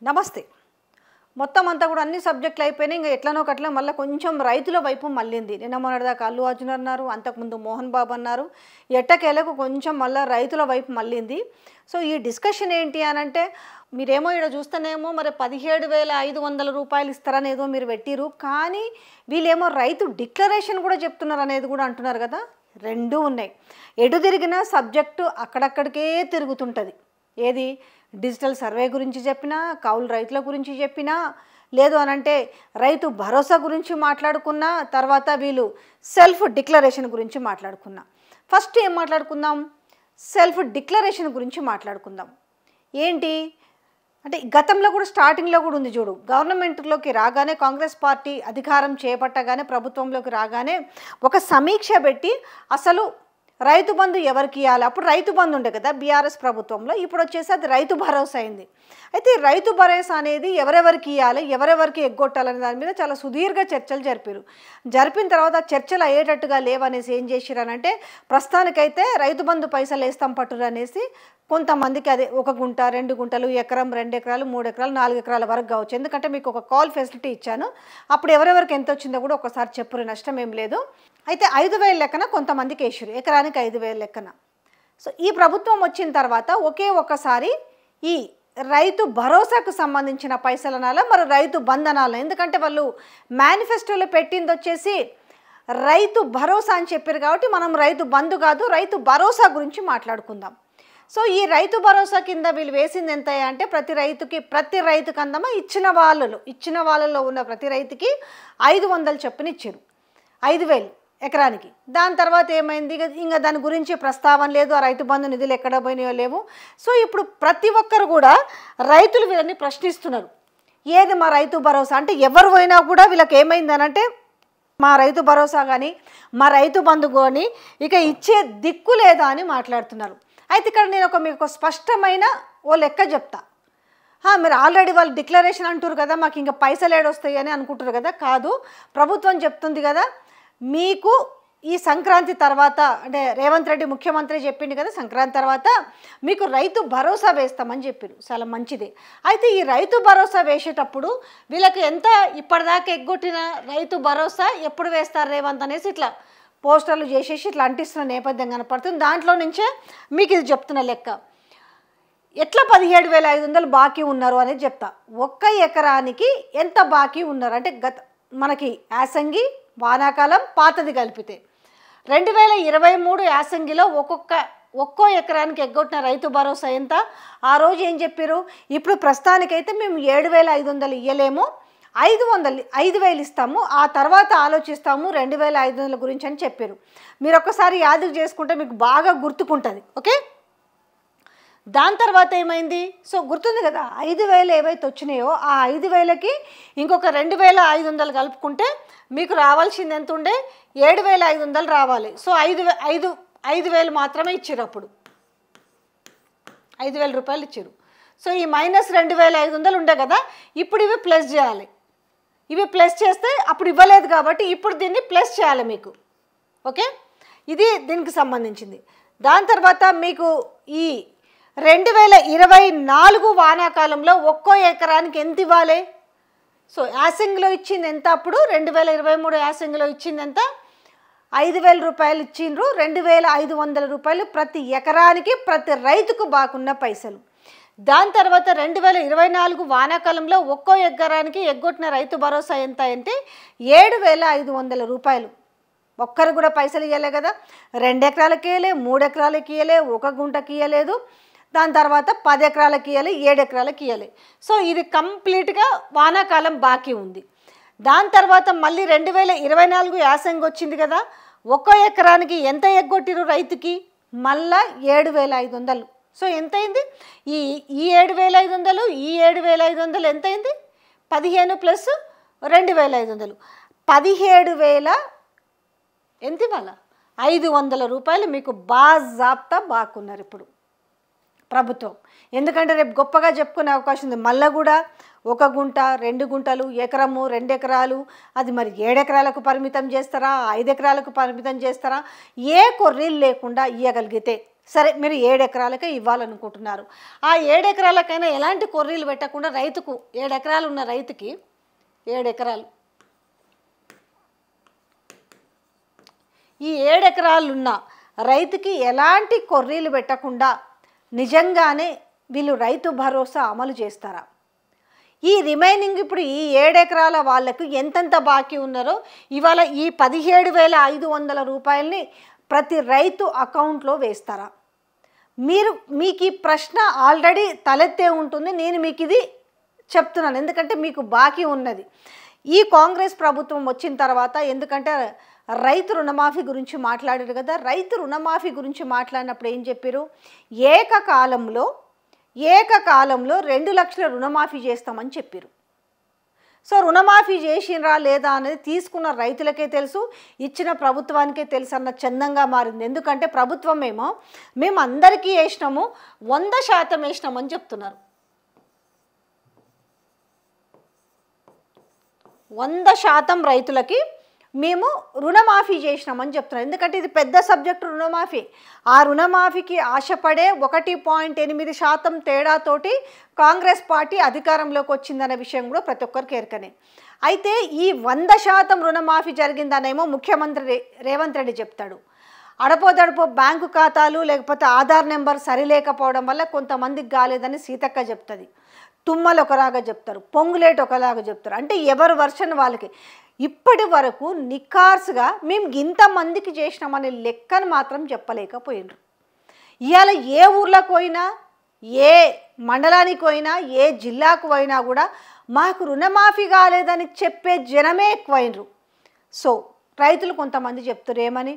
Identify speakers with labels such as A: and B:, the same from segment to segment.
A: నమస్తే. మొత్తం అంతా కూడా అన్ని సబ్జెక్టులు అయిపోయినాయి. ఇంక ఎట్లనో ఒకట్లా మళ్ళీ కొంచెం రైతుల వైపు మళ్ళింది. నిన్న మొన్నటిదాకా అల్లు అర్జున్ అన్నారు, అంతకుముందు మోహన్ బాబు అన్నారు. ఎట్టకేలకు కొంచెం మళ్ళీ రైతుల వైపు మళ్ళింది. సో ఈ డిస్కషన్ ఏంటి అనంటే, మీరేమో ఇక్కడ చూస్తేనేమో మరి 17,500 రూపాయలు ఇస్తారనేదో మీరు పెట్టిరు. కానీ వీళ్ళేమో రైతు డిక్లరేషన్ కూడా చెప్తున్నారు అనేది కూడా అంటున్నారు కదా. రెండూ ఉన్నాయి. ఎటు తిరిగినా సబ్జెక్టు అక్కడక్కడికే తిరుగుతుంటుంది. ఏది డిజిటల్ సర్వే గురించి చెప్పినా, కౌలు రైతుల గురించి చెప్పినా, లేదు అనంటే రైతు భరోసా గురించి మాట్లాడుకున్నా, తర్వాత వీళ్ళు సెల్ఫ్ డిక్లరేషన్ గురించి మాట్లాడుకున్నా. ఫస్ట్ ఏం మాట్లాడుకుందాం? సెల్ఫ్ డిక్లరేషన్ గురించి మాట్లాడుకుందాం. ఏంటి అంటే గతంలో కూడా స్టార్టింగ్లో కూడా ఉంది చూడు. గవర్నమెంట్లోకి రాగానే, కాంగ్రెస్ పార్టీ అధికారం చేపట్టగానే, ప్రభుత్వంలోకి రాగానే ఒక సమీక్ష పెట్టి అసలు రైతు బంధు ఎవరికి ఇవ్వాలి. అప్పుడు రైతు బంధు ఉండే కదా బీఆర్ఎస్ ప్రభుత్వంలో. ఇప్పుడు వచ్చేసి అది రైతు భరోసా అయింది. అయితే రైతు భరోసా అనేది ఎవరెవరికి ఇవ్వాలి, ఎవరెవరికి ఎగ్గొట్టాలనే దాని మీద చాలా సుదీర్ఘ చర్చలు జరిపిన తర్వాత చర్చలు అయ్యేటట్టుగా లేవనేసి ఏం చేసిరనంటే, ప్రస్తుతానికైతే రైతు బంధు పైసలు వేస్తాం పట్టురు అనేసి కొంతమందికి అదే 1 గుంట 2 గుంటలు, ఎకరం 2 ఎకరాలు 3 ఎకరాలు 4 ఎకరాల వరకు కావచ్చు. ఎందుకంటే మీకు ఒక కాల్ ఫెసిలిటీ ఇచ్చాను. అప్పుడు ఎవరెవరికి ఎంత వచ్చిందో కూడా ఒకసారి చెప్పురు, నష్టం ఏం లేదు. అయితే 5,000 లెక్కన కొంతమందికి వేసారు, ఎకరానికి 5,000 లెక్కన. సో ఈ ప్రభుత్వం వచ్చిన తర్వాత ఒక్కసారి ఈ రైతు భరోసాకు సంబంధించిన పైసలు అనాలా, మరి రైతు బంధనాల. ఎందుకంటే వాళ్ళు మేనిఫెస్టోలో పెట్టింది వచ్చేసి రైతు భరోసా అని చెప్పారు కాబట్టి మనం రైతు బంధు కాదు, రైతు భరోసా గురించి మాట్లాడుకుందాం. సో ఈ రైతు భరోసా కింద వీళ్ళు వేసింది ఎంత అంటే, ప్రతి రైతుకి అందమా ఇచ్చిన వాళ్ళలో ఉన్న ప్రతి రైతుకి 500 చొప్పున ఇచ్చారు, 5,000 ఎకరానికి. దాని తర్వాత ఏమైంది, ఇంకా దాని గురించి ప్రస్తావన లేదు. ఆ రైతు బంధు నిధులు ఎక్కడ పోయినాయో లేవు. సో ఇప్పుడు ప్రతి ఒక్కరు కూడా రైతులు వీళ్ళని ప్రశ్నిస్తున్నారు. ఏది మా రైతు భరోసా అంటే, ఎవరు పోయినా కూడా వీళ్ళకి ఏమైందనంటే, మా రైతు భరోసా కానీ మా రైతు బంధు కానీ ఇక ఇచ్చే దిక్కు లేదా అని మాట్లాడుతున్నారు. అయితే ఇక్కడ నేను మీకు స్పష్టమైన లెక్క చెప్తా. మీరు ఆల్రెడీ వాళ్ళు డిక్లరేషన్ అంటారు కదా, మాకు ఇంకా పైసలు ఏడొస్తాయి అని అనుకుంటారు కదా. కాదు, ప్రభుత్వం చెప్తుంది కదా, మీకు ఈ సంక్రాంతి తర్వాత అంటే రేవంత్ రెడ్డి ముఖ్యమంత్రి చెప్పింది కదా, సంక్రాంతి తర్వాత మీకు రైతు భరోసా వేస్తామని చెప్పారు. చాలా మంచిది. అయితే ఈ రైతు భరోసా వేసేటప్పుడు వీళ్ళకి ఎంత ఇప్పటిదాకా ఎగ్గొట్టిన రైతు భరోసా ఎప్పుడు వేస్తారు రేవంత్ అనేసి ఇట్లా పోస్టర్లు చేసేసి ఇట్లా అంటిస్తున్న నేపథ్యం కనపడుతుంది. దాంట్లో నుంచే మీకు ఇది చెప్తున్న లెక్క. ఎట్లా 17,500 బాకీ ఉన్నారు అనేది చెప్తా. 1 ఎకరానికి ఎంత బాకీ ఉన్నారు అంటే, మనకి యాసంగి వానాకాలం పాతది కలిపితే 2023 యాసంగిలో ఒక్కో ఎకరానికి ఎగ్గొట్టిన రైతు భరోసా ఎంత? ఆ రోజు ఏం చెప్పారు, ఇప్పుడు ప్రస్తుతానికైతే మేము 7,500 ఇవ్వలేము, 5,000 ఇస్తాము, ఆ తర్వాత ఆలోచిస్తాము 2,500 గురించి అని చెప్పారు. మీరు ఒక్కసారి యాదకు చేసుకుంటే మీకు బాగా గుర్తుకుంటుంది. ఓకే, దాని తర్వాత ఏమైంది? సో గుర్తుంది కదా, 5,000 ఏవైతే వచ్చినాయో ఆ 5,000కి ఇంకొక 2,500 కలుపుకుంటే మీకు రావాల్సింది ఎంత ఉండే? 7,500 రావాలి. సో 5,000 మాత్రమే ఇచ్చారు. అప్పుడు 5,000 రూపాయలు ఇచ్చారు. సో ఈ మైనస్ 2,500 ఉండే కదా, ఇప్పుడు ఇవి ప్లస్ చేయాలి. ఇవి ప్లస్ చేస్తే అప్పుడు ఇవ్వలేదు కాబట్టి ఇప్పుడు దీన్ని ప్లస్ చేయాలి మీకు. ఓకే, ఇది దీనికి సంబంధించింది. దాని తర్వాత మీకు ఈ 2024 వానాకాలంలో ఒక్కో ఎకరానికి ఎంత ఇవ్వాలి? సో యాసంగిలో ఇచ్చింది ఎంత? అప్పుడు 2023 యాసంగిలో ఇచ్చింది ఎంత? 5,000 రూపాయలు ఇచ్చిండ్రు. 2,500 రూపాయలు ప్రతి ఎకరానికి ప్రతి రైతుకు బాకున్న పైసలు. దాని తర్వాత 2024 వానాకాలంలో ఒక్కో ఎకరానికి ఎగ్గొట్టిన రైతు భరోసా ఎంత అంటే 7,500 రూపాయలు. ఒక్కరు కూడా పైసలు ఇవ్వలే కదా. 2 ఎకరాలకి ఇవ్వలే, 3 ఎకరాలకి ఇవ్వలే, 1 గుంటకి ఇవ్వలేదు. దాని తర్వాత 10 ఎకరాలకి ఇవ్వాలి, 7 ఎకరాలకి ఇవ్వాలి. సో ఇది కంప్లీట్గా వానాకాలం బాకీ ఉంది. దాని తర్వాత మళ్ళీ 2024 యాసంగి వచ్చింది కదా, ఒక్కో ఎకరానికి ఎంత ఎగ్గొట్టిరు రైతుకి? మళ్ళా 7,500. సో ఎంత అయింది? ఈ 7,500 ఈ 7,500 ఎంత అయింది? 15 ప్లస్ 2,500 17,000 ఎంత ఇవ్వాల? 500 రూపాయలు మీకు బాజాబ్తా బాకున్నారు ఇప్పుడు ప్రభుత్వం. ఎందుకంటే రేపు గొప్పగా చెప్పుకునే అవకాశం ఉంది. మళ్ళీ కూడా 1 గుంట 2 గుంటలు, ఎకరము 2 ఎకరాలు, అది మరి 7 ఎకరాలకు పరిమితం చేస్తారా, 5 ఎకరాలకు పరిమితం చేస్తారా? ఏ కొర్రీలు లేకుండా ఇవ్వగలిగితే సరే మీరు 7 ఎకరాలకే ఇవ్వాలనుకుంటున్నారు. ఆ 7 ఎకరాలకైనా ఎలాంటి కొర్రీలు పెట్టకుండా రైతుకు 7 ఎకరాలు ఉన్న రైతుకి 7 ఎకరాలు ఈ 7 ఎకరాలున్న రైతుకి ఎలాంటి కొర్రీలు పెట్టకుండా నిజంగానే వీళ్ళు రైతు భరోసా అమలు చేస్తారా? ఈ రిమైనింగ్ ఇప్పుడు ఈ 7 ఎకరాల వాళ్ళకు ఎంతెంత బాకీ ఉన్నారో ఇవాళ ఈ 17,500 రూపాయలని ప్రతి రైతు అకౌంట్లో వేస్తారా? మీకు ఈ ప్రశ్న ఆల్రెడీ తలెత్తే ఉంటుంది. నేను మీకు ఇది చెప్తున్నాను ఎందుకంటే మీకు బాకీ ఉన్నది. ఈ కాంగ్రెస్ ప్రభుత్వం వచ్చిన తర్వాత ఎందుకంటే రైతు రుణమాఫీ గురించి మాట్లాడారు కదా. రైతు రుణమాఫీ గురించి మాట్లాడినప్పుడు ఏం చెప్పారు? ఏకకాలంలో 2 లక్షల రుణమాఫీ చేస్తామని చెప్పారు. సో రుణమాఫీ చేసినరా లేదా అనేది తీసుకున్న రైతులకే తెలుసు, ఇచ్చిన ప్రభుత్వానికే తెలుసు అన్న చందంగా మారింది. ఎందుకంటే ప్రభుత్వం మేము అందరికీ వేసినాము, 100% వేసినామని చెప్తున్నారు. 100% రైతులకి మేము రుణమాఫీ చేసినామని చెప్తున్నాం. ఎందుకంటే ఇది పెద్ద సబ్జెక్టు రుణమాఫీ. ఆ రుణమాఫీకి ఆశపడే 1.8% తేడాతోటి కాంగ్రెస్ పార్టీ అధికారంలోకి వచ్చిందనే విషయం కూడా ప్రతి ఒక్కరికి ఎరకనే. అయితే ఈ 100% రుణమాఫీ జరిగిందనేమో ముఖ్యమంత్రి రేవంత్ రెడ్డి చెప్తాడు. అడపోదడపో బ్యాంకు ఖాతాలు లేకపోతే ఆధార్ నెంబర్ సరిలేకపోవడం వల్ల కొంతమందికి కాలేదని సీతక్క చెప్తుంది. తుమ్మలు ఒకలాగా చెప్తారు, పొంగులేటి ఒకలాగా చెప్తారు. అంటే ఎవరు వర్షన్ వాళ్ళకి. ఇప్పటి వరకు నిఖార్సుగా మేము ఇంతమందికి చేసినామనే లెక్కను మాత్రం చెప్పలేకపోయినారు. ఇవాళ ఏ ఊర్లకు పోయినా, ఏ మండలానికి పోయినా, ఏ జిల్లాకు పోయినా కూడా మాకు రుణమాఫీ కాలేదని చెప్పే జనమే ఎక్కువైనరు. సో రైతులు కొంతమంది చెప్తారు ఏమని,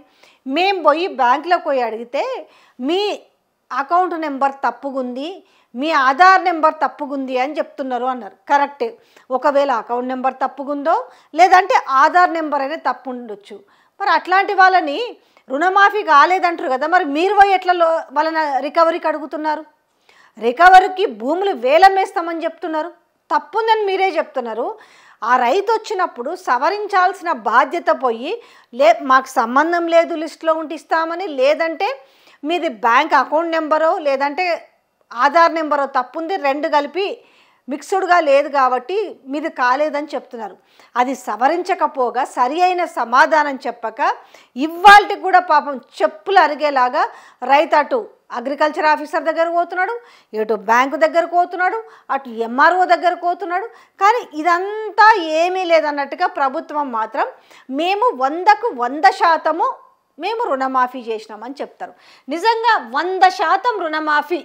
A: మేము పోయి బ్యాంకులోకి పోయి అడిగితే మీ అకౌంట్ నెంబర్ తప్పుగుంది, మీ ఆధార్ నెంబర్ తప్పుగుంది అని చెప్తున్నారు అన్నారు. కరెక్టే. ఒకవేళ అకౌంట్ నెంబర్ తప్పుగుందో లేదంటే ఆధార్ నెంబర్ అనేది తప్పు ఉండొచ్చు. మరి అట్లాంటి వాళ్ళని రుణమాఫీ కాలేదంటారు కదా, మరి మీరు పోయి ఎట్లా వాళ్ళని రికవరీకి అడుగుతున్నారు? రికవరీకి భూములు వేలం వేస్తామని చెప్తున్నారు, తప్పుందని మీరే చెప్తున్నారు. ఆ రైతు వచ్చినప్పుడు సవరించాల్సిన బాధ్యత పోయి మాకు సంబంధం లేదు లిస్టులో ఉంటే ఇస్తామని, లేదంటే మీది బ్యాంక్ అకౌంట్ నెంబరో లేదంటే ఆధార్ నెంబరో తప్పుంది, 2 కలిపి మిక్స్డ్గా లేదు కాబట్టి మీది కాలేదని చెప్తున్నారు. అది సవరించకపోగా సరి అయిన సమాధానం చెప్పక ఇవాళకి కూడా పాపం చెప్పులు అరిగేలాగా రైతు అటు అగ్రికల్చర్ ఆఫీసర్ దగ్గరకు పోతున్నాడు, ఇటు బ్యాంకు దగ్గరకు పోతున్నాడు, అటు ఎంఆర్ఓ దగ్గరకు పోతున్నాడు. కానీ ఇదంతా ఏమీ లేదన్నట్టుగా ప్రభుత్వం మాత్రం మేము 100కు 100% మేము రుణమాఫీ చేసినామని చెప్తారు. నిజంగా 100% రుణమాఫీ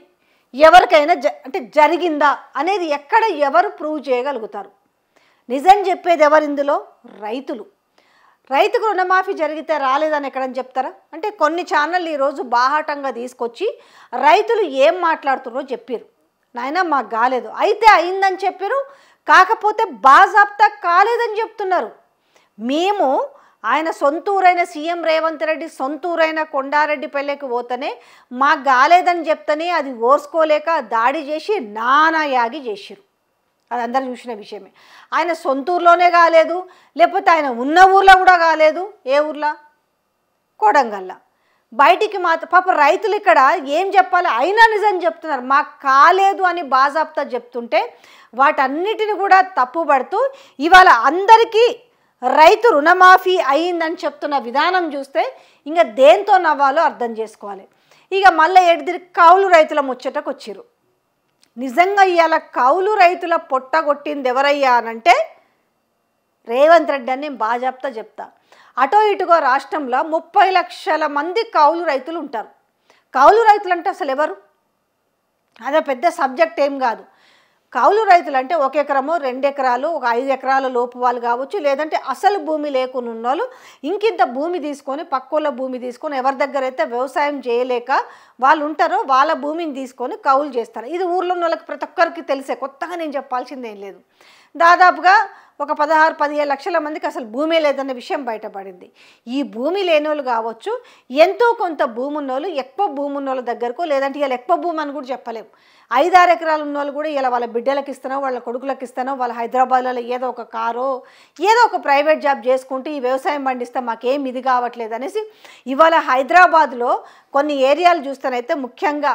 A: ఎవరికైనా అంటే జరిగిందా అనేది ఎక్కడ ఎవరు ప్రూవ్ చేయగలుగుతారు? నిజం చెప్పేది ఎవరు ఇందులో? రైతులు. రైతుకు రుణమాఫీ జరిగితే రాలేదని ఎక్కడని చెప్తారా? అంటే కొన్ని ఛానళ్ళు ఈరోజు బాహాటంగా తీసుకొచ్చి రైతులు ఏం మాట్లాడుతున్నారో చెప్పారు. నాయన మాకు కాలేదు, అయితే అయిందని చెప్పారు, కాకపోతే బాజాప్తా కాలేదని చెప్తున్నారు. మేము ఆయన సొంతూరైన సీఎం రేవంత్ రెడ్డి సొంతూరైన కొండారెడ్డి పెళ్ళికి పోతేనే మాకు కాలేదని చెప్తేనే అది ఓర్చుకోలేక దాడి చేసి నానా యాగి చేసిరు. అది అందరూ చూసిన విషయమే. ఆయన సొంతూరులోనే కాలేదు, లేకపోతే ఆయన ఉన్న ఊర్లో కూడా కాలేదు. ఏ ఊర్లో? కొడంగల్లో. బయటికి మాత్రం పాప రైతులు ఇక్కడ ఏం చెప్పాలి, అయినా నిజం చెప్తున్నారు. మాకు కాలేదు అని బాజాప్తా చెప్తుంటే వాటన్నిటిని కూడా తప్పుపడుతూ ఇవాళ అందరికీ రైతు రుణమాఫీ అయిందని చెప్తున్న విధానం చూస్తే ఇంకా దేంతో నవ్వాలో అర్థం చేసుకోవాలి. ఇక మళ్ళీ ఎడిదిరి కౌలు రైతుల ముచ్చటకు వచ్చిరు. నిజంగా ఇవాళ కౌలు రైతుల పొట్టగొట్టింది ఎవరయ్యా అనంటే రేవంత్ రెడ్డి అని బాజాప్తా చెప్తా. అటో ఇటుగో రాష్ట్రంలో 30 లక్షల మంది కౌలు రైతులు ఉంటారు. కౌలు రైతులు అంటే అసలు ఎవరు? అదే పెద్ద సబ్జెక్ట్ ఏం కాదు. కౌలు రైతులు అంటే 1 ఎకరమో 2 ఎకరాలు, ఒక 5 ఎకరాల లోపు వాళ్ళు కావచ్చు, లేదంటే అసలు భూమి లేకుండా ఉన్నోళ్ళు ఇంకింత భూమి తీసుకొని పక్కోళ్ళ భూమి తీసుకొని ఎవరి దగ్గర అయితే వ్యవసాయం చేయలేక వాళ్ళు ఉంటారో వాళ్ళ భూమిని తీసుకొని కౌలు చేస్తారు. ఇది ఊర్లో ఉన్న వాళ్ళకి ప్రతి ఒక్కరికి తెలిసే, కొత్తగా నేను చెప్పాల్సింది ఏం లేదు. దాదాపుగా ఒక 16-17 లక్షల మందికి అసలు భూమే లేదన్న విషయం బయటపడింది. ఈ భూమి లేనోళ్ళు కావచ్చు, ఎంతో కొంత భూమి ఉన్నోళ్ళు, ఎక్కువ భూమి ఉన్నోళ్ళ దగ్గరకో, లేదంటే ఇలా ఎక్కువ భూమి అని కూడా చెప్పలేము, 5-6 ఎకరాలు ఉన్నోళ్ళు కూడా ఇలా వాళ్ళ బిడ్డలకు ఇస్తానో, వాళ్ళ కొడుకులకు ఇస్తానో, వాళ్ళ హైదరాబాద్లో ఏదో ఒక కారో ఏదో ఒక ప్రైవేట్ జాబ్ చేసుకుంటూ ఈ వ్యవసాయం పండిస్తే మాకేం ఇది కావట్లేదు అనేసి ఇవాళ హైదరాబాద్లో కొన్ని ఏరియాలు చూస్తేనైతే ముఖ్యంగా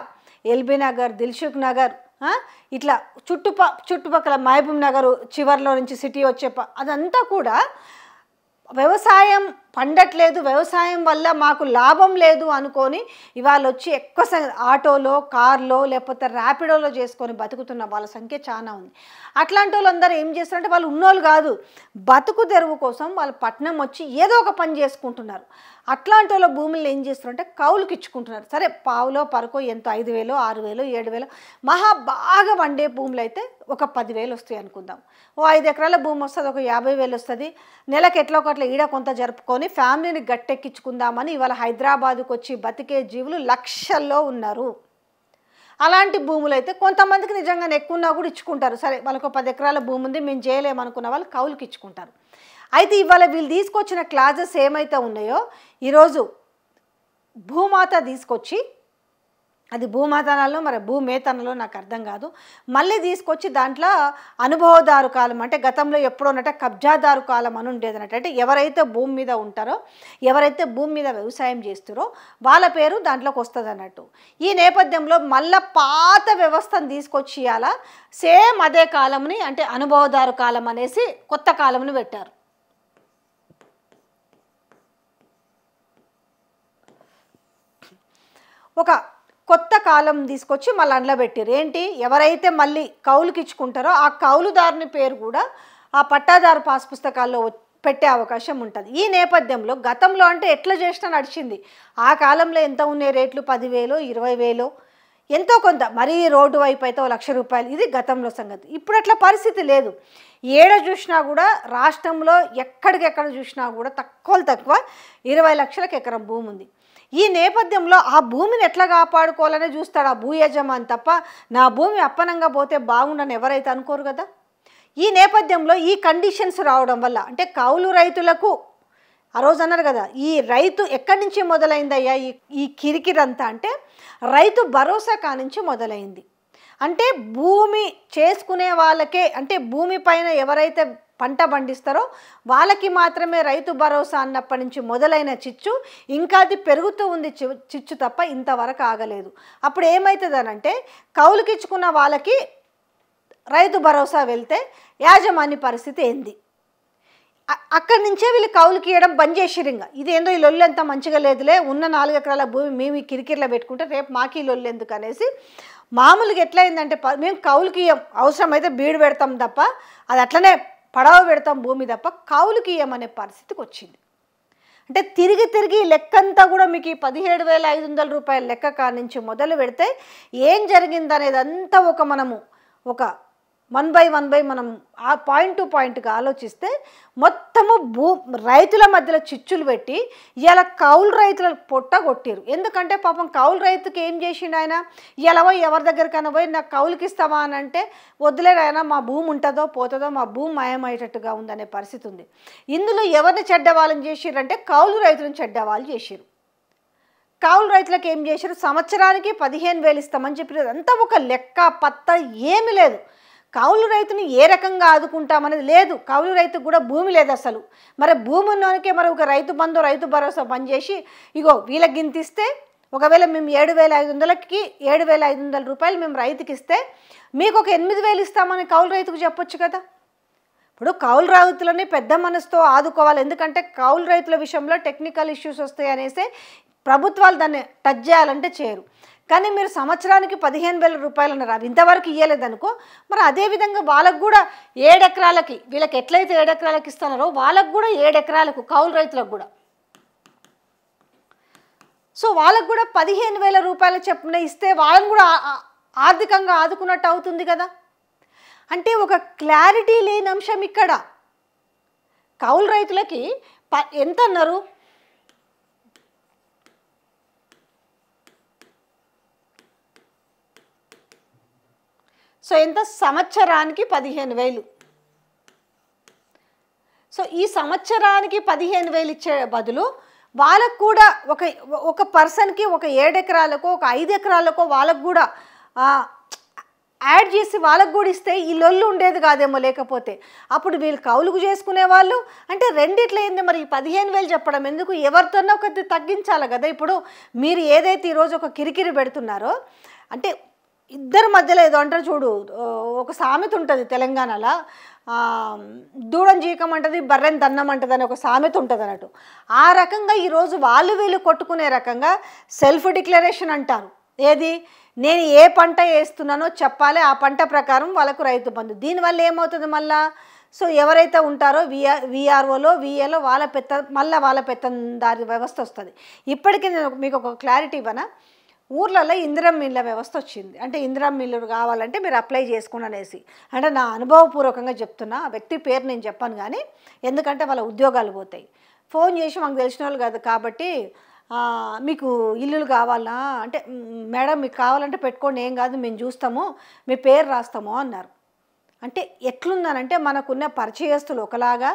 A: ఎల్బీ నగర్, దిల్సుఖ్ నగర్, ఇట్లా చుట్టుపక్కల మహబూబ్ నగర్ చివర్లో నుంచి సిటీ వచ్చే అదంతా కూడా వ్యవసాయం పండట్లేదు, వ్యవసాయం వల్ల మాకు లాభం లేదు అనుకొని ఇవాళ వచ్చి ఎక్కువ ఆటోలో, కార్లో, లేకపోతే ర్యాపిడోలో చేసుకొని బతుకుతున్న వాళ్ళ సంఖ్య చాలా ఉంది. అట్లాంటి వాళ్ళందరూ ఏం చేస్తారంటే వాళ్ళు ఉన్నోళ్ళు కాదు, బతుకు తెరువు కోసం వాళ్ళు పట్నం వచ్చి ఏదో ఒక పని చేసుకుంటున్నారు. అట్లాంటి వాళ్ళ భూములు ఏం చేస్తారంటే కౌలుకి ఇచ్చుకుంటున్నారు. సరే పావులో పరకో ఎంతో 5,000, 6,000, 7,000, మహా బాగా వండే భూములు అయితే ఒక 10,000 వస్తాయి అనుకుందాం. ఓ 5 ఎకరాల భూమి వస్తుంది, ఒక 50,000 వస్తుంది. నెలకు ఎట్లా ఒకట్లా ఈడ కొంత జరుపుకొని ఫ్యామిలీని గట్టెక్కించుకుందామని ఇవాళ హైదరాబాద్కు వచ్చి బతికే జీవులు లక్షల్లో ఉన్నారు. అలాంటి భూములు అయితే కొంతమందికి నిజంగానే ఎక్కువ ఉన్నా కూడా ఇచ్చుకుంటారు. సరే వాళ్ళకు 10 ఎకరాల భూమి ఉంది, మేము చేయలేమనుకున్న వాళ్ళు కౌలుకి ఇచ్చుకుంటారు. అయితే ఇవాళ వీళ్ళు తీసుకొచ్చిన క్లాజెస్ ఏమైతే ఉన్నాయో, ఈరోజు భూమాత తీసుకొచ్చి, అది భూమాతనాలో మరి భూమేతనలో నాకు అర్థం కాదు, మళ్ళీ తీసుకొచ్చి దాంట్లో అనుభవదారు కాలం అంటే గతంలో ఎప్పుడో ఉన్నట్టే కబ్జాదారు కాలం అని ఉండేది అన్నట్టు. అంటే ఎవరైతే భూమి మీద ఉంటారో, ఎవరైతే భూమి మీద వ్యవసాయం చేస్తారో వాళ్ళ పేరు దాంట్లోకి వస్తుంది అన్నట్టు. ఈ నేపథ్యంలో మళ్ళీ పాత వ్యవస్థను తీసుకొచ్చి ఇవాళ సేమ్ అదే కాలంని అంటే అనుభవదారు కాలం అనేసి కొత్త కాలంని పెట్టారు. ఒక కొత్త కాలం తీసుకొచ్చి మళ్ళీ అందులో పెట్టారు. ఏంటి, ఎవరైతే మళ్ళీ కౌలుకి ఇచ్చుకుంటారో ఆ కౌలుదారుని పేరు కూడా ఆ పట్టాదారు పాస్ పుస్తకాల్లో పెట్టే అవకాశం ఉంటుంది. ఈ నేపథ్యంలో గతంలో అంటే ఎట్లా చేసినా నడిచింది. ఆ కాలంలో ఎంత ఉన్నాయి రేట్లు, 10,000, 20,000, ఎంతో కొంత. మరీ రోడ్డు వైపు అయితే 1,00,000 రూపాయలు, ఇది గతంలో సంగతి. ఇప్పుడు అట్లా పరిస్థితి లేదు. ఏడ చూసినా కూడా రాష్ట్రంలో ఎక్కడికెక్కడ చూసినా కూడా తక్కువ 20 లక్షలకు ఎకరం భూమి ఉంది. ఈ నేపథ్యంలో ఆ భూమిని ఎట్లా కాపాడుకోవాలనే చూస్తాడు ఆ భూ యజమాని తప్ప నా భూమి అప్పనంగా పోతే బాగుండని ఎవరైతే అనుకోరు కదా. ఈ నేపథ్యంలో ఈ కండిషన్స్ రావడం వల్ల అంటే కౌలు రైతులకు ఆ రోజు అన్నారు కదా, ఈ రైతు ఎక్కడి నుంచి మొదలైందయ్యా ఈ కిరికిరంతా అంటే రైతు భరోసా కానుంచి మొదలైంది. అంటే భూమి చేసుకునే వాళ్ళకే, అంటే భూమి పైన ఎవరైతే పంట పండిస్తారో వాళ్ళకి మాత్రమే రైతు భరోసా అన్నప్పటి నుంచి మొదలైన చిచ్చు ఇంకా అది పెరుగుతూ ఉంది చిచ్చు తప్ప ఇంతవరకు ఆగలేదు. అప్పుడు ఏమవుతుందనంటే కౌలుకిచ్చుకున్న వాళ్ళకి రైతు భరోసా వెళ్తే యాజమాన్య పరిస్థితి ఏంది, అక్కడి నుంచే వీళ్ళు కౌలుకి ఇవ్వడం బంద్ చేసిరు. ఇంకా ఇదేందో ఈ లొల్లు అంతా మంచిగా లేదులే, ఉన్న 4 ఎకరాల భూమి మేము ఈ కిరికిరిలో పెట్టుకుంటే రేపు మాకు ఈ లొల్లు ఎందుకు అనేసి మామూలుగా ఎట్లయిందంటే మేము కౌలుకి ఇయ్యం, అవసరమైతే బీడు పెడతాం తప్ప, అది అట్లనే పడవ పెడతాం భూమి తప్ప కౌలుకి ఇయ్యమనే పరిస్థితికి వచ్చింది. అంటే తిరిగి లెక్కంతా కూడా మీకు ఈ 17,500 రూపాయల లెక్క కానించి మొదలు పెడితే ఏం జరిగిందనేది అంతా మనము ఒక 1 by 1 మనం ఆ పాయింట్ టు పాయింట్గా ఆలోచిస్తే మొత్తము రైతుల మధ్యలో చిచ్చులు పెట్టి ఇలా కౌలు రైతుల పొట్ట కొట్టిరు. ఎందుకంటే పాపం కౌలు రైతుకి ఏం చేసిండు ఆయన, ఇలా పోయి ఎవరి దగ్గరికైనా పోయి నాకు కౌలుకి ఇస్తావా అని అంటే వద్దులేరైనా మా భూమి ఉంటుందో పోతుందో, మా భూమి మాయమయ్యేటట్టుగా ఉందనే పరిస్థితి ఉంది. ఇందులో ఎవరిని చెడ్డవాళ్ళని చేసిరంటే కౌలు రైతులను చెడ్డవాళ్ళు చేసిరు. కౌలు రైతులకు ఏం చేశారు, సంవత్సరానికి 15,000 ఇస్తామని చెప్పి అంతా ఒక లెక్క పత్త ఏమీ లేదు. కౌలు రైతుని ఏ రకంగా ఆదుకుంటామనేది లేదు. కౌలు రైతుకు కూడా భూమి లేదు అసలు. మరి భూమి ఉన్నోనికే మరి ఒక రైతు బంధు రైతు భరోసా పనిచేసి ఇగో వీళ్ళకి గింతిస్తే, ఒకవేళ మేము 7,500కి 7,500 రూపాయలు మేము రైతుకి ఇస్తే మీకు ఒక 8,000 ఇస్తామని కౌలు రైతుకు చెప్పొచ్చు కదా. ఇప్పుడు కౌలు రైతులని పెద్ద మనసుతో ఆదుకోవాలి. ఎందుకంటే కౌలు రైతుల విషయంలో టెక్నికల్ ఇష్యూస్ వస్తాయి అనేసి ప్రభుత్వాలు దాన్ని టచ్ చేయాలంటే చేయరు. కానీ మీరు సంవత్సరానికి 15,000 రూపాయలు అన్నారు, అవి ఇంతవరకు ఇవ్వలేదనుకో, మరి అదేవిధంగా వాళ్ళకు కూడా 7 ఎకరాలకి వీళ్ళకి ఎట్లయితే 7 ఎకరాలకి ఇస్తున్నారో వాళ్ళకు కూడా 7 ఎకరాలకు కౌలు రైతులకు కూడా, సో వాళ్ళకు కూడా 15,000 రూపాయల చొప్పున ఇస్తే వాళ్ళని కూడా ఆర్థికంగా ఆదుకున్నట్టు అవుతుంది కదా. అంటే ఒక క్లారిటీ లేని అంశం ఇక్కడ. కౌలు రైతులకి ఎంత అన్నారు, సో ఎంత, సంవత్సరానికి 15,000. ఈ సంవత్సరానికి 15,000 ఇచ్చే బదులు వాళ్ళకు కూడా ఒక పర్సన్కి ఒక 7 ఎకరాలకో ఒక 5 ఎకరాలకో వాళ్ళకు కూడా యాడ్ చేసి వాళ్ళకు కూడా ఇస్తే ఈ లొల్లు ఉండేది కాదేమో. లేకపోతే అప్పుడు వీళ్ళు కౌలుకు చేసుకునే వాళ్ళు అంటే రెండిట్లో ఏంది మరి 15,000 చెప్పడం ఎందుకు? ఎవరితోనో ఒకటి తగ్గించాలి కదా. ఇప్పుడు మీరు ఏదైతే ఈరోజు ఒక కిరికిరి పెడుతున్నారో అంటే ఇద్దరి మధ్యలో ఏదో అంటారు చూడు, ఒక సామెత ఉంటుంది తెలంగాణలో, దూడం జీకమంటది బర్రెని దన్నమంటది అని ఒక సామెత ఉంటుంది అన్నట్టు. ఆ రకంగా ఈరోజు వాళ్ళు వీళ్ళు కొట్టుకునే రకంగా సెల్ఫ్ డిక్లరేషన్ అంటారు. ఏది, నేను ఏ పంట వేస్తున్నానో చెప్పాలి, ఆ పంట ప్రకారం వాళ్ళకు రైతు బంధు. దీనివల్ల ఏమవుతుంది మళ్ళా, సో ఎవరైతే ఉంటారో విఆర్ఓలో విఏలో వాళ్ళ పెత్తందారి వ్యవస్థ వస్తుంది. ఇప్పటికీ నేను మీకు ఒక క్లారిటీ ఇవ్వనా, ఊర్లలో ఇందిరమ్మ ఇళ్ళ వ్యవస్థ వచ్చింది. అంటే ఇందిరమ్మ ఇల్లు కావాలంటే మీరు అప్లై చేసుకోండి అనేసి. అంటే నా అనుభవపూర్వకంగా చెప్తున్నా, ఆ వ్యక్తి పేరు నేను చెప్పాను కానీ, ఎందుకంటే వాళ్ళ ఉద్యోగాలు పోతాయి. ఫోన్ చేసి మాకు తెలిసిన వాళ్ళు కాదు కాబట్టి మీకు ఇల్లులు కావాలా అంటే, మేడం మీకు కావాలంటే పెట్టుకోండి ఏం కాదు మేము చూస్తాము మీ పేరు రాస్తాము అన్నారు. అంటే ఎట్లుందనంటే మనకున్న పరిచయస్తులు ఒకలాగా,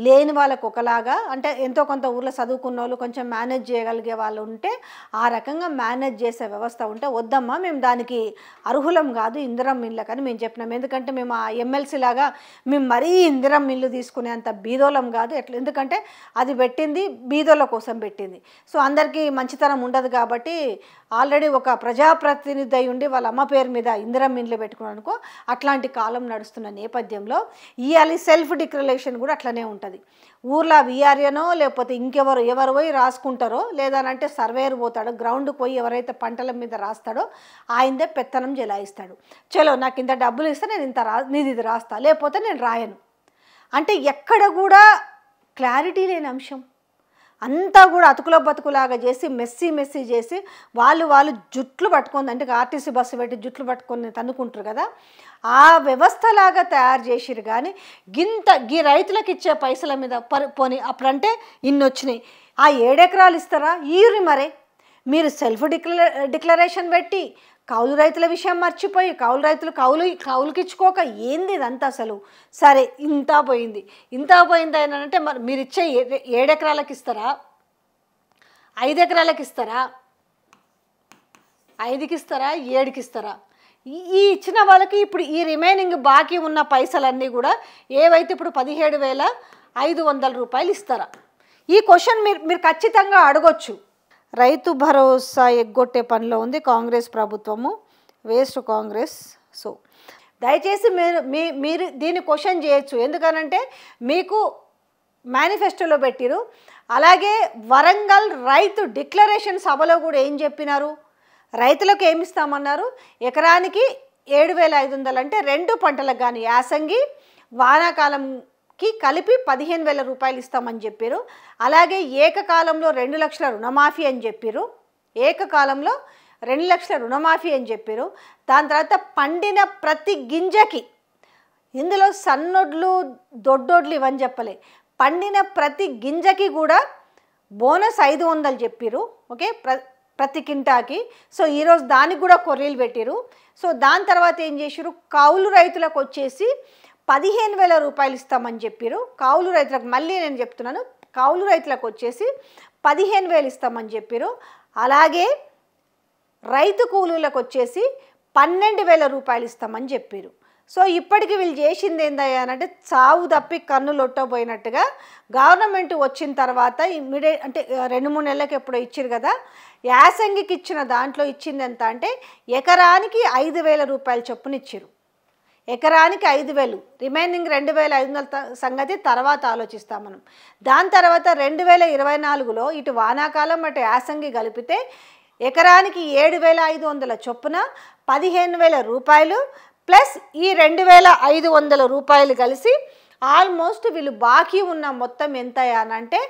A: లేని వాళ్ళకు ఒకలాగా, అంటే ఎంతో కొంత ఊర్లో చదువుకున్న వాళ్ళు కొంచెం మేనేజ్ చేయగలిగే వాళ్ళు ఉంటే ఆ రకంగా మేనేజ్ చేసే వ్యవస్థ ఉంటే వద్దమ్మా మేము దానికి అర్హులం కాదు ఇందిరమ్మ ఇళ్ళ కానీ మేము చెప్పినాం. ఎందుకంటే మేము ఆ ఎమ్మెల్సీ లాగా మేము మరీ ఇందిరమ్మ ఇల్లు తీసుకునేంత బీదోళం కాదు. ఎందుకంటే అది పెట్టింది బీదోళ్ళ కోసం పెట్టింది. సో అందరికీ మంచితనం ఉండదు కాబట్టి ఆల్రెడీ ఒక ప్రజాప్రతినిధి అయి ఉండి వాళ్ళ అమ్మ పేరు మీద ఇందిరమ్మ ఇల్లు పెట్టుకున్నాను అనుకో, అట్లాంటి కాలం నడుస్తున్న నేపథ్యంలో ఇవాళ సెల్ఫ్ డిక్లరేషన్ కూడా అట్లనే ఉంటుంది. ఊర్లో విఆర్ఏనో లేకపోతే ఎవరు పోయి రాసుకుంటారో, లేదనంటే సర్వేయర్ పోతాడో గ్రౌండ్కి పోయి ఎవరైతే పంటల మీద రాస్తాడో ఆయనదే పెత్తనం జలాయిస్తాడు. చలో నాకు ఇంత డబ్బులు ఇస్తే నేను నీది ఇది రాస్తా, లేకపోతే నేను రాయను. అంటే ఎక్కడ కూడా క్లారిటీ లేని అంశం అంతా కూడా అతుకులో బతుకులాగా చేసి మెస్సీ చేసి వాళ్ళు జుట్లు పట్టుకొని, అంటే ఆర్టీసీ బస్సు పెట్టి జుట్లు పట్టుకొని తన్నుకుంటారు కదా, ఆ వ్యవస్థలాగా తయారు చేసిరు. కానీ గీ రైతులకు ఇచ్చే పైసల మీద పోని అప్పుడంటే ఇన్ని వచ్చినాయి, ఆ 7 ఎకరాలు ఇస్తారా ఈరి మరే. మీరు సెల్ఫ్ డిక్లరేషన్ పెట్టి కౌలు రైతుల విషయం మర్చిపోయి రైతులు కౌలుకి ఇచ్చుకోక ఏంది ఇదంతా అసలు. సరే ఇంత పోయింది అంటే మరి మీరు ఇచ్చే 7 ఎకరాలకు ఇస్తారా, 5 ఎకరాలకు ఇస్తారా, 5కి ఇస్తారా, 7కి ఇస్తారా? ఈ ఇచ్చిన వాళ్ళకి ఇప్పుడు ఈ రిమైనింగ్ బాకీ ఉన్న పైసలన్నీ కూడా ఏవైతే ఇప్పుడు 17,500 రూపాయలు ఇస్తారా? ఈ క్వశ్చన్ మీరు ఖచ్చితంగా అడగొచ్చు. రైతు భరోసా ఎగ్గొట్టే పనిలో ఉంది కాంగ్రెస్ ప్రభుత్వము, వేస్ట్ కాంగ్రెస్. సో దయచేసి మీరు దీన్ని క్వశ్చన్ చేయొచ్చు. ఎందుకనంటే మీకు మేనిఫెస్టోలో పెట్టిరు. అలాగే వరంగల్ రైతు డిక్లరేషన్ సభలో కూడా ఏం చెప్పినారు, రైతులకు ఏమి ఇస్తామన్నారు, ఎకరానికి 7,500 అంటే 2 పంటలకు కానీ యాసంగి వానాకాలంకి కలిపి 15,000 రూపాయలు ఇస్తామని చెప్పారు. అలాగే ఏకకాలంలో 2 లక్షల రుణమాఫీ అని చెప్పారు. ఏకకాలంలో 2 లక్షల రుణమాఫీ అని చెప్పారు. దాని తర్వాత పండిన ప్రతి గింజకి, ఇందులో సన్నొడ్లు దొడ్డొడ్లు ఇవని చెప్పలే, పండిన ప్రతి గింజకి కూడా బోనస్ 500 చెప్పారు. ఓకే, ప్రతి కింటాకి. సో ఈరోజు దానికి కూడా కొర్రీలు పెట్టారు. సో దాని తర్వాత ఏం చేశారు, కౌలు రైతులకు వచ్చేసి 15,000 రూపాయలు ఇస్తామని చెప్పారు. కౌలు రైతులకు మళ్ళీ నేను చెప్తున్నాను, కౌలు రైతులకు వచ్చేసి 15,000 ఇస్తామని చెప్పారు. అలాగే రైతు కూలీలకు వచ్చేసి 12,000 రూపాయలు ఇస్తామని చెప్పారు. సో ఇప్పటికి వీళ్ళు చేసింది ఏందయ్యానంటే చావు తప్పి కన్ను లొట్టబోయినట్టుగా గవర్నమెంట్ వచ్చిన తర్వాత ఇమ్మీడియట్ అంటే 2-3 నెలలకు ఎప్పుడో ఇచ్చారు కదా, యాసంగికి ఇచ్చిన దాంట్లో ఇచ్చింది ఎంత అంటే ఎకరానికి 5,000 రూపాయలు చొప్పున ఇచ్చారు. ఎకరానికి 5,000, రిమైనింగ్ 2,500 సంగతి తర్వాత ఆలోచిస్తాం మనం. దాని తర్వాత 2024లో ఇటు వానాకాలం అటు యాసంగి కలిపితే ఎకరానికి 7,500 చొప్పున 15,000 రూపాయలు ప్లస్ ఈ 2,500 రూపాయలు కలిసి ఆల్మోస్ట్ వీళ్ళు బాకీ ఉన్న మొత్తం ఎంత అనంటే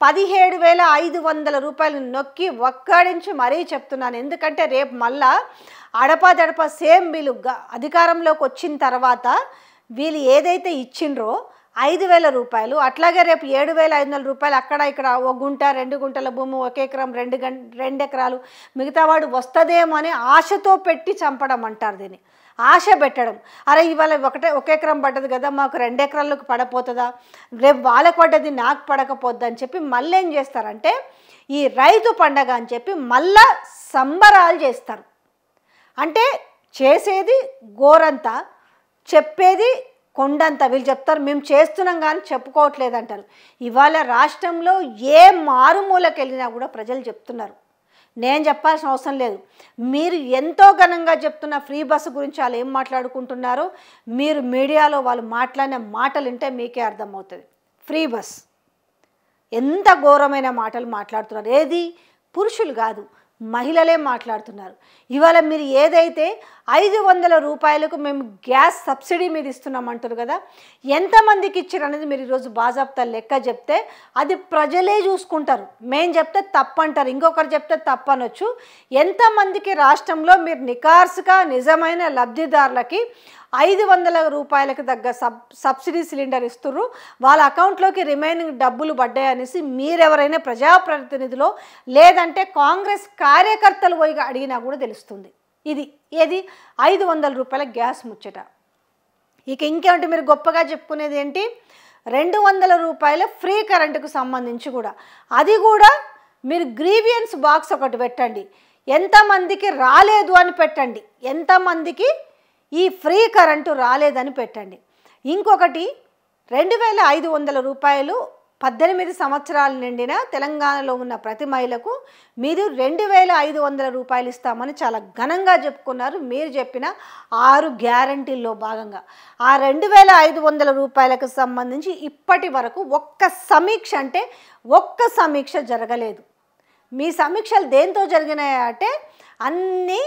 A: 17,500 రూపాయలు నొక్కి ఒక్కడించి మరీ చెప్తున్నాను. ఎందుకంటే రేపు మళ్ళా అడపాదడప సేమ్ వీళ్ళు అధికారంలోకి వచ్చిన తర్వాత వీళ్ళు ఏదైతే ఇచ్చిండ్రో 5,000 రూపాయలు, అట్లాగే రేపు 7,500 రూపాయలు అక్కడ ఇక్కడ 1 గుంట 2 గుంటల భూమి 1 ఎకరం 2 ఎకరాలు మిగతా వాడు వస్తుందేమో అని ఆశతో పెట్టి చంపడం అంటారు దీన్ని. ఆశ పెట్టడం. అరే ఇవాళ ఒక ఎకరం పడ్డది కదా, మాకు 2 ఎకరాలకు పడపోతుందా, రేపు వాళ్ళకు పడ్డది నాకు పడకపోద్దా అని చెప్పి మళ్ళీ ఏం చేస్తారంటే ఈ రైతు పండగ అని చెప్పి మళ్ళా సంబరాలు చేస్తారు. అంటే చేసేది గోరంతా, చెప్పేది కొండంత. వీళ్ళు చెప్తారు మేము చేస్తున్నాం కానీ చెప్పుకోవట్లేదు అంటారు. ఇవాళ రాష్ట్రంలో ఏ మారుమూలకి వెళ్ళినా కూడా ప్రజలు చెప్తున్నారు. నేను చెప్పాల్సిన అవసరం లేదు. మీరు ఎంతో ఘనంగా చెప్తున్న ఫ్రీ బస్సు గురించి వాళ్ళు ఏం మాట్లాడుకుంటున్నారో మీరు మీడియాలో వాళ్ళు మాట్లాడిన మాటలు వింటే మీకే అర్థమవుతుంది. ఫ్రీ బస్ ఎంత ఘోరమైన మాటలు మాట్లాడుతున్నారు. ఏది పురుషులు కాదు, మహిళలే మాట్లాడుతున్నారు. ఇవాళ మీరు ఏదైతే 500 రూపాయలకు మేము గ్యాస్ సబ్సిడీ మీద ఇస్తున్నామంటారు కదా, ఎంతమందికి ఇచ్చారు అనేది మీరు ఈరోజు బాజాబ్తా లెక్క చెప్తే అది ప్రజలే చూసుకుంటారు. మేము చెప్తే తప్పంటారు, ఇంకొకరు చెప్తే తప్పనొచ్చు. ఎంతమందికి రాష్ట్రంలో మీరు నికార్సుగా నిజమైన లబ్ధిదారులకి 500 రూపాయలకు తగ్గ సబ్సిడీ సిలిండర్ ఇస్తుర్రు, వాళ్ళ అకౌంట్లోకి రిమైనింగ్ డబ్బులు పడ్డాయి అనేసి మీరెవరైనా ప్రజాప్రతినిధులో లేదంటే కాంగ్రెస్ కార్యకర్తలు పోయి అడిగినా కూడా తెలుస్తుంది. ఇది ఏది 500 రూపాయల గ్యాస్ ముచ్చట. ఇక ఇంకేంటి మీరు గొప్పగా చెప్పుకునేది ఏంటి, 200 రూపాయల ఫ్రీ కరెంటుకు సంబంధించి కూడా అది కూడా మీరు గ్రీవియన్స్ బాక్స్ ఒకటి పెట్టండి. ఎంతమందికి రాలేదు అని పెట్టండి, ఎంతమందికి ఈ ఫ్రీ కరెంటు రాలేదని పెట్టండి. ఇంకొకటి 2500 రూపాయలు 18 సంవత్సరాలు నిండిన తెలంగాణలో ఉన్న ప్రతి మహిళకు మీరు 2500 రూపాయలు ఇస్తామని చాలా ఘనంగా చెప్పుకున్నారు. మీరు చెప్పిన 6 గ్యారంటీల్లో భాగంగా ఆ 2500 రూపాయలకు సంబంధించి ఇప్పటి వరకు ఒక్క సమీక్ష జరగలేదు. మీ సమీక్షలు దేంతో జరిగినాయి అంటే అన్నీ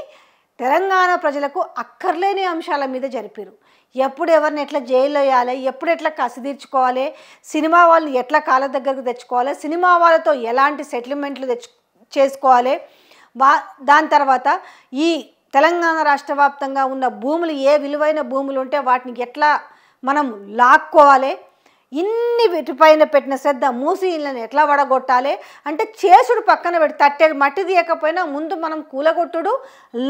A: తెలంగాణ ప్రజలకు అక్కర్లేని అంశాల మీద జరిపారు. ఎప్పుడు ఎవరిని ఎట్లా జైల్లో వేయాలి, ఎప్పుడు ఎట్లా కసి తీర్చుకోవాలి, సినిమా వాళ్ళని ఎట్లా కాళ్ళ దగ్గరకు తెచ్చుకోవాలి, సినిమా వాళ్ళతో ఎలాంటి సెటిల్మెంట్లు చేసుకోవాలి, దాని తర్వాత ఈ తెలంగాణ రాష్ట్ర వ్యాప్తంగా ఉన్న భూములు ఏ విలువైన భూములు ఉంటే వాటిని ఎట్లా మనం లాక్కోవాలి, ఇన్ని వీటిపైన పెట్టిన శ్రద్ధ, మూసి ఇళ్ళని ఎట్లా వడగొట్టాలి అంటే చేసుడు పక్కన పెట్టి తట్టేడు మట్టి తీయకపోయినా ముందు మనం కూలగొట్టుడు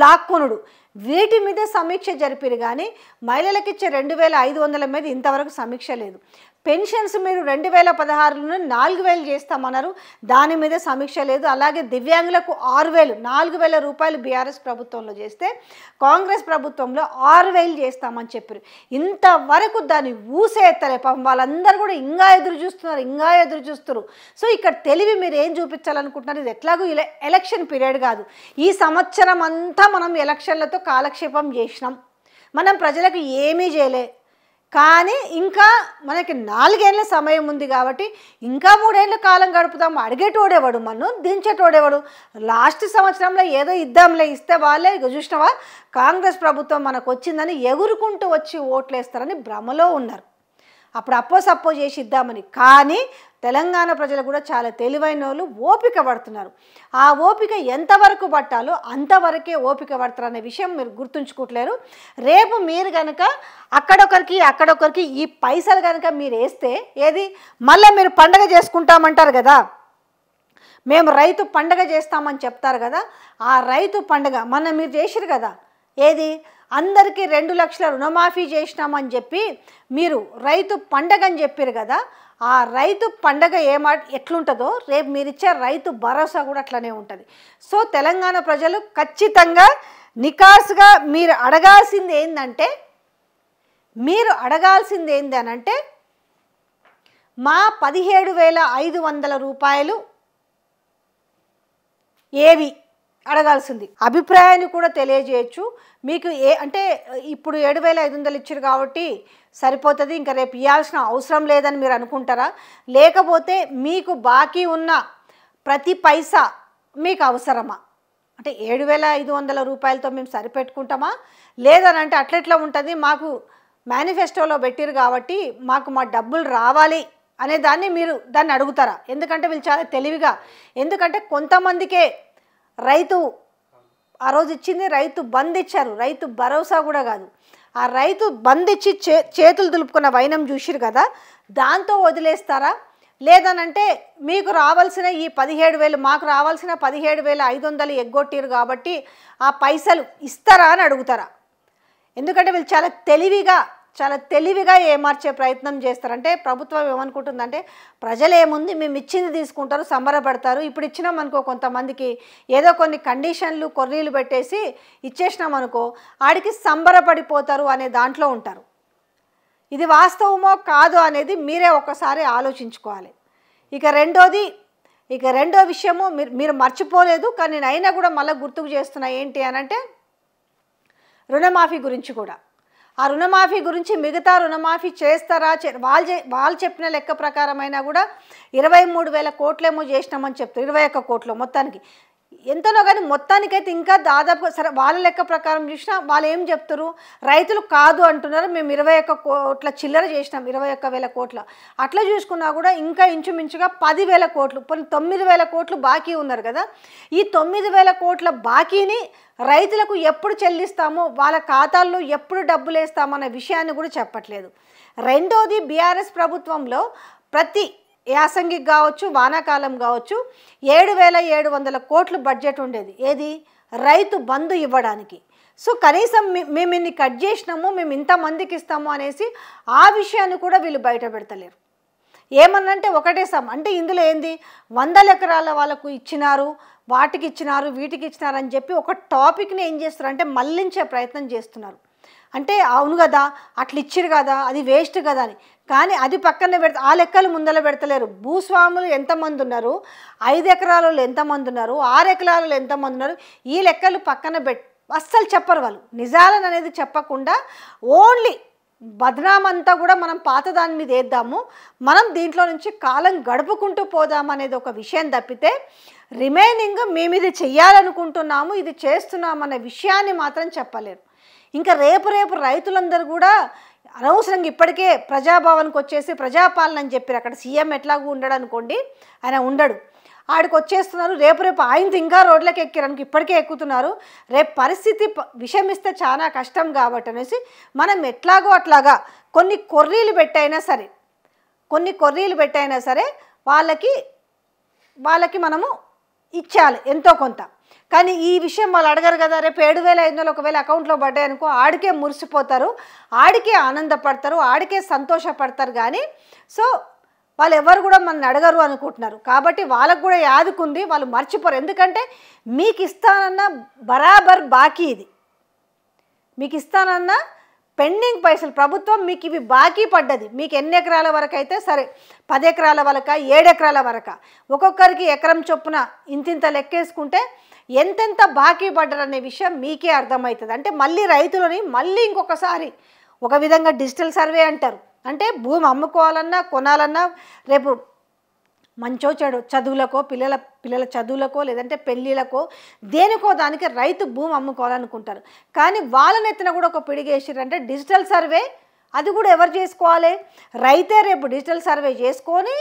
A: లాక్కునుడు వీటి మీద సమీక్ష జరిపారు. కానీ మహిళలకు ఇచ్చే 2500 మీద ఇంతవరకు సమీక్ష లేదు. పెన్షన్స్ మీరు 2016లో 4000 చేస్తామన్నారు, దాని మీద సమీక్ష లేదు. అలాగే దివ్యాంగులకు 4000 రూపాయలు బీఆర్ఎస్ ప్రభుత్వంలో చేస్తే కాంగ్రెస్ ప్రభుత్వంలో 6000 చేస్తామని చెప్పారు. ఇంతవరకు దాన్ని ఊసే ఎత్తలే. పాపం వాళ్ళందరూ కూడా ఇంకా ఎదురు చూస్తున్నారు. సో ఇక్కడ తెలివి మీరు ఏం చూపించాలనుకుంటున్నారు, ఇది ఎట్లాగూ ఎలక్షన్ పీరియడ్ కాదు, ఈ సంవత్సరం అంతా మనం ఎలక్షన్లతో కాలక్షేపం చేసినాం, మనం ప్రజలకు ఏమీ చేయలే. కానీ ఇంకా మనకి 4 ఏళ్ళ సమయం ఉంది కాబట్టి ఇంకా 3 ఏళ్ళ కాలం గడుపుదాం. అడిగేటోడేవాడు, మనం దించేటోడేవాడు. లాస్ట్ సంవత్సరంలో ఏదో ఇద్దాంలే, ఇస్తే వాళ్ళే చూసినవా కాంగ్రెస్ ప్రభుత్వం మనకు వచ్చిందని ఎగురుకుంటూ వచ్చి ఓట్లేస్తారని భ్రమలో ఉన్నారు. అప్పుడు అప్పో చేసి ఇద్దామని. కానీ తెలంగాణ ప్రజలు కూడా చాలా తెలివైన వాళ్ళు, ఓపిక పడుతున్నారు. ఆ ఓపిక ఎంతవరకు పట్టాలో అంతవరకే ఓపిక పడతారు అనే విషయం మీరు గుర్తుంచుకోవట్లేరు. రేపు మీరు కనుక అక్కడొకరికి ఈ పైసలు కనుక మీరు వేస్తే ఏది మళ్ళీ మీరు పండగ చేసుకుంటామంటారు కదా, మేము రైతు పండగ చేస్తామని చెప్తారు కదా, ఆ రైతు పండగ మొన్న మీరు చేసిరు కదా, ఏది అందరికీ 2 లక్షల రుణమాఫీ చేసినామని చెప్పి మీరు రైతు పండగ అని చెప్పారు కదా, ఆ రైతు పండగ ఎట్లుంటుందో రేపు మీరు ఇచ్చే రైతు భరోసా కూడా అట్లనే ఉంటుంది. సో తెలంగాణ ప్రజలు ఖచ్చితంగా నికాసుగా మీరు అడగాల్సింది ఏందనంటే మా 17,500 రూపాయలు ఏవి అడగాల్సింది. అభిప్రాయాన్ని కూడా తెలియజేయచ్చు. మీకు అంటే ఇప్పుడు 7,500 ఇచ్చారు కాబట్టి సరిపోతుంది, ఇంకా రేపు ఇవ్వాల్సిన అవసరం లేదని మీరు అనుకుంటారా, లేకపోతే మీకు బాకీ ఉన్న ప్రతి పైసా మీకు అవసరమా, అంటే 7,500 రూపాయలతో మేము సరిపెట్టుకుంటామా, లేదనంటే అట్లెట్లా ఉంటుంది, మాకు మేనిఫెస్టోలో పెట్టారు కాబట్టి మాకు మా డబ్బులు రావాలి అనే దాన్ని అడుగుతారా? ఎందుకంటే వీళ్ళు చాలా తెలివిగా, ఎందుకంటే కొంతమందికే రైతు ఆ రోజు ఇచ్చింది రైతు బంద్ ఇచ్చారు, రైతు భరోసా కూడా కాదు. ఆ రైతు బంద్ ఇచ్చి చేతులు దులుపుకున్న వైనం చూసిరు కదా, దాంతో వదిలేస్తారా, లేదనంటే మీకు రావాల్సిన ఈ 17,000 మాకు రావాల్సిన 17,500 ఎగ్గొట్టిరు కాబట్టి ఆ పైసలు ఇస్తారా అని అడుగుతారా? ఎందుకంటే వీళ్ళు చాలా తెలివిగా ఏమార్చే ప్రయత్నం చేస్తారంటే ప్రభుత్వం ఏమనుకుంటుందంటే ప్రజలు ఏముంది మేము ఇచ్చింది తీసుకుంటారు, సంబరపడతారు. ఇప్పుడు ఇచ్చినాం అనుకో కొంతమందికి ఏదో కొన్ని కండిషన్లు కొర్రీలు పెట్టేసి ఇచ్చేసినాం అనుకో ఆడికి సంబరపడిపోతారు అనే దాంట్లో ఉంటారు. ఇది వాస్తవమో కాదో అనేది మీరే ఒకసారి ఆలోచించుకోవాలి. ఇక రెండో విషయము మీరు మర్చిపోలేదు, కానీ నేను అయినా కూడా మళ్ళీ గుర్తుకు చేస్తున్నా. ఏంటి అనంటే రుణమాఫీ గురించి కూడా. ఆ రుణమాఫీ గురించి మిగతా రుణమాఫీ చేస్తారా, వాళ్ళు చెప్పిన లెక్క ప్రకారమైనా కూడా 23,000 కోట్లేమో చేసినామని చెప్తారు. 21 కోట్లు మొత్తానికి ఎంతనో, కానీ మొత్తానికైతే ఇంకా దాదాపు సరే వాళ్ళ లెక్క ప్రకారం చూసినా వాళ్ళు ఏం చెప్తారు, రైతులు కాదు అంటున్నారు. మేము 21 కోట్ల చిల్లర చేసినాం, 21,000 కోట్ల. అట్లా చూసుకున్నా కూడా ఇంకా ఇంచుమించుగా 10,000 కోట్లు, 9,000 కోట్లు బాకీ ఉన్నారు కదా. ఈ 9,000 కోట్ల బాకీని రైతులకు ఎప్పుడు చెల్లిస్తామో, వాళ్ళ ఖాతాల్లో ఎప్పుడు డబ్బులు వేస్తామన్న విషయాన్ని కూడా చెప్పట్లేదు. రెండోది, బీఆర్ఎస్ ప్రభుత్వంలో ప్రతి యాసంగికి కావచ్చు వానాకాలం కావచ్చు 7,700 కోట్లు బడ్జెట్ ఉండేది. ఏది? రైతు బంధు ఇవ్వడానికి. సో కనీసం మేము ఇన్ని కట్ చేసినాము, మేము ఇంతమందికి ఇస్తాము అనేసి ఆ విషయాన్ని కూడా వీళ్ళు బయట పెడతలేరు. ఏమన్నంటే ఒకటే అంటే ఇందులో ఏంది 100 ఎకరాల వాళ్ళకు ఇచ్చినారు, వాటికి ఇచ్చినారు, వీటికి ఇచ్చినారు అని చెప్పి ఒక టాపిక్ని ఏం చేస్తారంటే మళ్ళించే ప్రయత్నం చేస్తున్నారు. అంటే అవును కదా, అట్లా ఇచ్చిరు కదా, అది వేస్ట్ కదా అని. కానీ అది పక్కన ఆ లెక్కలు ముందర పెడతలేరు. భూస్వాములు ఎంతమంది ఉన్నారు, 5 ఎకరాలలో ఎంతమంది ఉన్నారు, 6 ఎకరాలలో ఎంతమంది ఉన్నారు, ఈ లెక్కలు పక్కన అస్సలు చెప్పరు వాళ్ళు. నిజాలను అనేది చెప్పకుండా ఓన్లీ బదనామంతా కూడా మనం పాత దాని మీద వేద్దాము, మనం దీంట్లో నుంచి కాలం గడుపుకుంటూ పోదాం అనేది ఒక విషయం తప్పితే రిమైనింగ్ మేము ఇది చెయ్యాలనుకుంటున్నాము, ఇది చేస్తున్నామనే విషయాన్ని మాత్రం చెప్పలేరు. ఇంకా రేపు రైతులందరూ కూడా అనవసరంగా ఇప్పటికే ప్రజాభవన్కి వచ్చేసి ప్రజాపాలన అని చెప్పారు. అక్కడ సీఎం ఎట్లాగూ ఉండడు అనుకోండి, ఆయన ఉండడు, ఆడికి వచ్చేస్తున్నారు. రేపు ఆయనది ఇంకా రోడ్లకు ఎక్కిరనుకో, ఇప్పటికే ఎక్కుతున్నారు. రేపు పరిస్థితి విషమిస్తే చాలా కష్టం కాబట్టి అనేసి మనం ఎట్లాగో అట్లాగా కొన్ని కొర్రీలు పెట్టైనా సరే వాళ్ళకి మనము ఇచ్చాలి ఎంతో కొంత. కానీ ఈ విషయం వాళ్ళు అడగరు కదా. రేపు 7,500 ఒకవేళ అకౌంట్లో పడ్డాయనుకో ఆడికే మురిసిపోతారు, ఆడికే ఆనందపడతారు, ఆడికే సంతోషపడతారు. కానీ సో వాళ్ళు ఎవరు కూడా మనల్ని అడగరు అనుకుంటున్నారు. కాబట్టి వాళ్ళకు కూడా యాదుకుంది, వాళ్ళు మర్చిపోరు. ఎందుకంటే మీకు ఇస్తానన్న బరాబర్ బాకీ ఇది, మీకు ఇస్తానన్న పెండింగ్ పైసలు ప్రభుత్వం మీకు ఇవి బాకీ పడ్డది. మీకు ఎన్ని ఎకరాల వరకు అయితే సరే, 10 ఎకరాల వరక 7 ఎకరాల వరక ఒక్కొక్కరికి ఎకరం చొప్పున ఇంతింత లెక్కేసుకుంటే ఎంతెంత బాకీ పడ్డారనే విషయం మీకే అర్థమవుతుంది. అంటే మళ్ళీ రైతులని ఇంకొకసారి ఒక విధంగా డిజిటల్ సర్వే అంటారు. అంటే భూమి అమ్ముకోవాలన్నా కొనాలన్నా రేపు మంచో చెడు చదువులకో పిల్లల చదువులకో లేదంటే పెళ్ళిళ్ళకో దేనికో దానికి రైతు భూమి అమ్ముకోవాలనుకుంటారు. కానీ వాళ్ళని ఎత్తిన కూడా ఒక పిడిగేసిరంటే డిజిటల్ సర్వే, అది కూడా ఎవరు చేసుకోవాలి? రైతే రేపు డిజిటల్ సర్వే చేసుకొని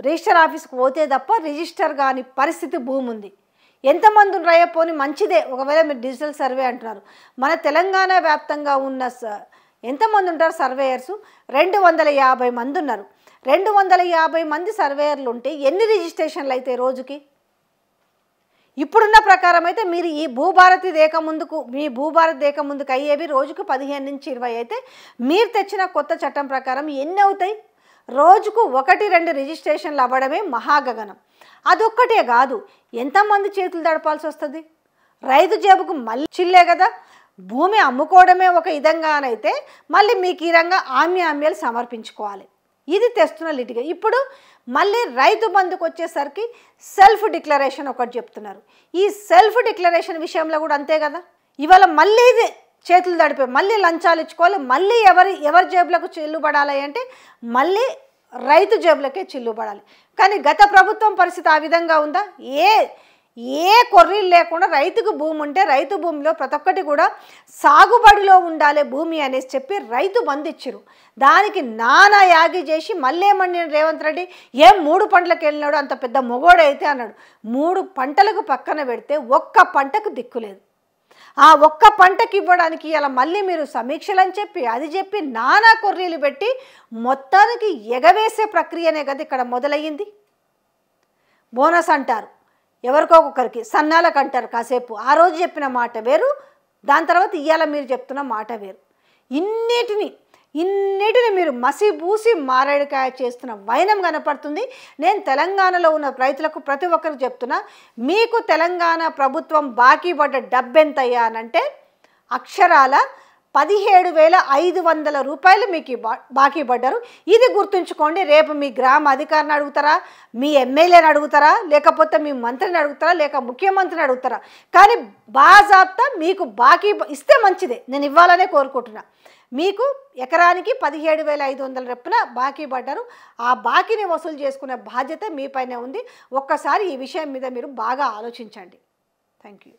A: రిజిస్టర్ ఆఫీస్కి పోతే తప్ప రిజిస్టర్ కాని పరిస్థితి భూమి ఉంది. ఎంతమంది ఉన్నారో పోని మంచిదే, ఒకవేళ మీరు డిజిటల్ సర్వే అంటున్నారు. మన తెలంగాణ వ్యాప్తంగా ఉన్న ఎంతమంది ఉంటారు సర్వేయర్సు? 250 మంది ఉన్నారు. 250 మంది సర్వేయర్లు ఉంటే ఎన్ని రిజిస్ట్రేషన్లు అయితే రోజుకి? ఇప్పుడున్న ప్రకారం అయితే మీరు ఈ భూభారతి దేక ముందుకు అయ్యేవి రోజుకు 15 నుంచి 20 అయితే మీరు తెచ్చిన కొత్త చట్టం ప్రకారం ఎన్ని అవుతాయి? రోజుకు 1-2 రిజిస్ట్రేషన్లు అవ్వడమే మహాగగనం. అదొక్కటే కాదు, ఎంతమంది చేతులు దడపాల్సి వస్తుంది? రైతు జేబుకు మళ్ళీ చిల్లే కదా. భూమి అమ్ముకోవడమే ఒక విధంగానైతే మళ్ళీ మీకు ఈ రంగా ఆమ్యాలు సమర్పించుకోవాలి. ఇది తెస్తున్న లిటిగే. ఇప్పుడు మళ్ళీ రైతు బంధుకు వచ్చేసరికి సెల్ఫ్ డిక్లరేషన్ ఒకటి చెప్తున్నారు. ఈ సెల్ఫ్ డిక్లరేషన్ విషయంలో కూడా అంతే కదా. ఇవాళ మళ్ళీ ఇది చేతులు తడిపే, మళ్ళీ లంచాలు ఇచ్చుకోవాలి, మళ్ళీ ఎవరి జేబులకు చిల్లుబడాలి అంటే మళ్ళీ రైతు జేబులకే చిల్లుబడాలి. కానీ గత ప్రభుత్వం పరిస్థితి ఆ విధంగా ఉందా? ఏ కొర్రీలు లేకుండా రైతుకు భూమి ఉంటే రైతు భూమిలో ప్రతి ఒక్కటి కూడా సాగుబడిలో ఉండాలి భూమి అనేసి చెప్పి రైతు బంధు ఇచ్చిరు. దానికి నానా యాగి చేసి మళ్ళేమని రేవంత్ రెడ్డి 3 పంటలకు వెళ్ళినాడు, అంత పెద్ద మొగోడైతే అన్నాడు. 3 పంటలకు పక్కన పెడితే ఒక్క పంటకు దిక్కులేదు. ఆ ఒక్క పంటకి ఇవ్వడానికి ఇలా మళ్ళీ మీరు సమీక్షలు అని చెప్పి అది చెప్పి నానా కొర్రీలు పెట్టి మొత్తానికి ఎగవేసే ప్రక్రియనే కదా ఇక్కడ మొదలయ్యింది. బోనస్ అంటారు ఎవరికో ఒకరికి, సన్నాలకు అంటారు కాసేపు. ఆ రోజు చెప్పిన మాట వేరు, దాని తర్వాత ఇవాళ మీరు చెప్తున్న మాట వేరు. ఇన్నిటిని మీరు మసిబూసి మారేడుకాయ చేస్తున్న వైనం కనపడుతుంది. నేను తెలంగాణలో ఉన్న రైతులకు ప్రతి ఒక్కరికి చెప్తున్నా, మీకు తెలంగాణ ప్రభుత్వం బాకీ పడ్డ డబ్బు ఎంతయ్యా అనంటే అక్షరాల 17,500 రూపాయలు మీకు బాకీ పడ్డారు. ఇది గుర్తుంచుకోండి. రేపు మీ గ్రామ అధికారిని అడుగుతారా, మీ ఎమ్మెల్యేని అడుగుతారా, లేకపోతే మీ మంత్రిని అడుగుతారా, లేక ముఖ్యమంత్రిని అడుగుతారా, కానీ బాజాబ్తా మీకు బాకీ ఇస్తే మంచిదే. నేను ఇవ్వాలనే కోరుకుంటున్నా. మీకు ఎకరానికి 17,500 రెప్పున బాకీ పడ్డారు. ఆ బాకీని వసూలు చేసుకునే బాధ్యత మీపైనే ఉంది. ఒక్కసారి ఈ విషయం మీద మీరు బాగా ఆలోచించండి. Thank you.